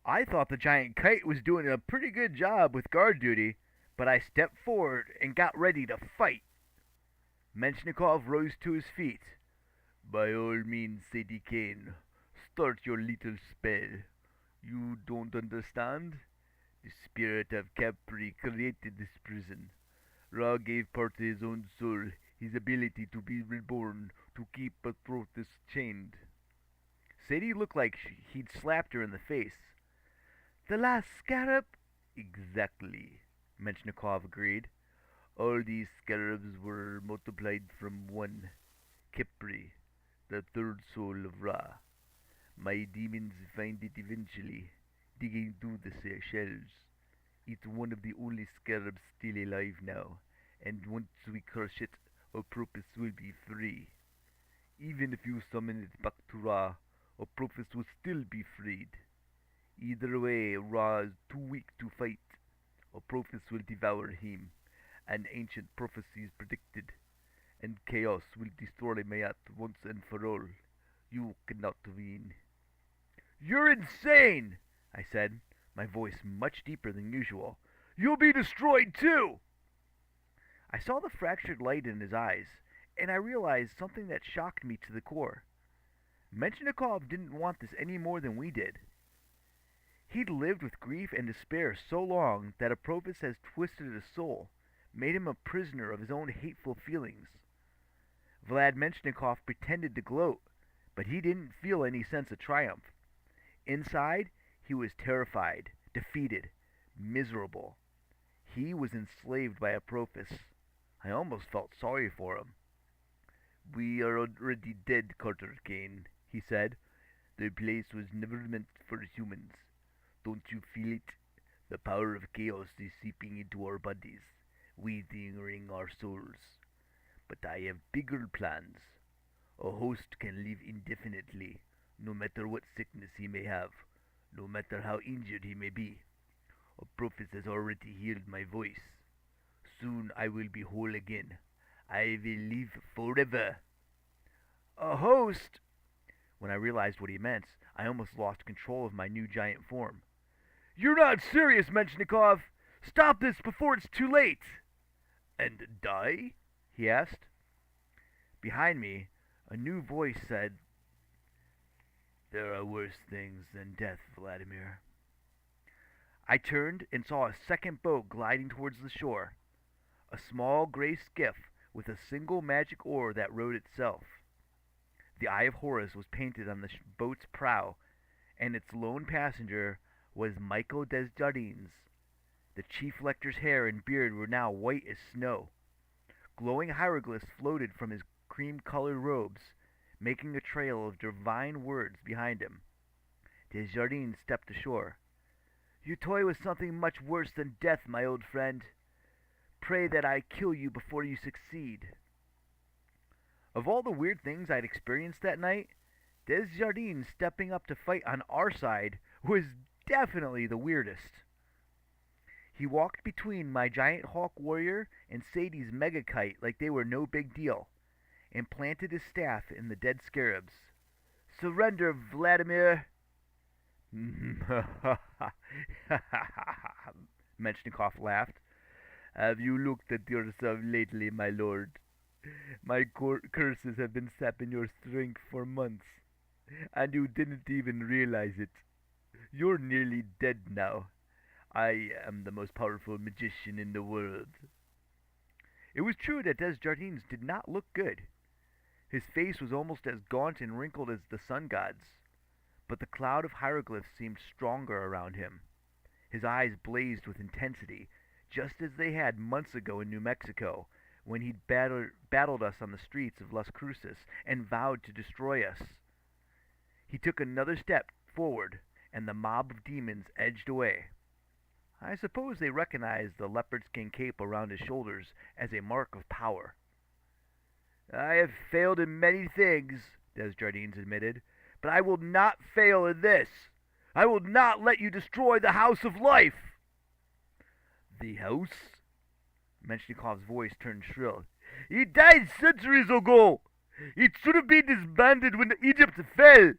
I thought the giant kite was doing a pretty good job with guard duty, but I stepped forward and got ready to fight. Menshnikov rose to his feet. By all means, Sadie Kane, start your little spell. You don't understand? The spirit of Capri created this prison. Ra gave part of his own soul, his ability to be reborn, to keep Patrothus chained. Sadie looked like he'd slapped her in the face. The last scarab? Exactly, Menshnikov agreed. All these scarabs were multiplied from one, Capri, the third soul of Ra. My demons find it eventually, digging through the shells. It's one of the only scarabs still alive now, and once we crush it, our purpose will be free. Even if you summon it back to Ra, our purpose will still be freed. Either way, Ra is too weak to fight. Our purpose will devour him. An ancient prophecy is predicted, and chaos will destroy Mayat once and for all. You cannot win. You're insane, I said, my voice much deeper than usual. You'll be destroyed too! I saw the fractured light in his eyes, and I realized something that shocked me to the core. Menshnikov didn't want this any more than we did. He'd lived with grief and despair so long that a Aprovis has twisted his soul, made him a prisoner of his own hateful feelings. Vlad Menshnikov pretended to gloat, but he didn't feel any sense of triumph. Inside, he was terrified, defeated, miserable. He was enslaved by Aprophis. I almost felt sorry for him. We are already dead, Carter Kane, he said. The place was never meant for humans. Don't you feel it? The power of chaos is seeping into our bodies, withering our souls. But I have bigger plans. A host can live indefinitely, no matter what sickness he may have, no matter how injured he may be. A prophet has already healed my voice. Soon I will be whole again. I will live forever. A host? When I realized what he meant, I almost lost control of my new giant form. You're not serious, Menshnikov! Stop this before it's too late! And die? He asked. Behind me, a new voice said, There are worse things than death, Vladimir. I turned and saw a second boat gliding towards the shore. A small gray skiff with a single magic oar that rowed itself. The Eye of Horus was painted on the boat's prow, and its lone passenger was Michael Desjardins. The chief lector's hair and beard were now white as snow. Glowing hieroglyphs floated from his cream-colored robes, making a trail of divine words behind him. Desjardins stepped ashore. You toy with something much worse than death, my old friend. Pray that I kill you before you succeed. Of all the weird things I'd experienced that night, Desjardins stepping up to fight on our side was definitely the weirdest. He walked between my giant hawk warrior and Sadie's mega kite like they were no big deal, and planted his staff in the dead scarabs. Surrender, Vladimir! Menshnikov laughed. Have you looked at yourself lately, my lord? My curses have been sapping your strength for months, and you didn't even realize it. You're nearly dead now. I am the most powerful magician in the world. It was true that Desjardins did not look good. His face was almost as gaunt and wrinkled as the sun god's, but the cloud of hieroglyphs seemed stronger around him. His eyes blazed with intensity, just as they had months ago in New Mexico, when he'd battled us on the streets of Las Cruces and vowed to destroy us. He took another step forward, and the mob of demons edged away. I suppose they recognized the leopard skin cape around his shoulders as a mark of power. I have failed in many things, Desjardins admitted, but I will not fail in this. I will not let you destroy the House of Life. The house? Menshnikov's voice turned shrill. It died centuries ago. It should have been disbanded when Egypt fell.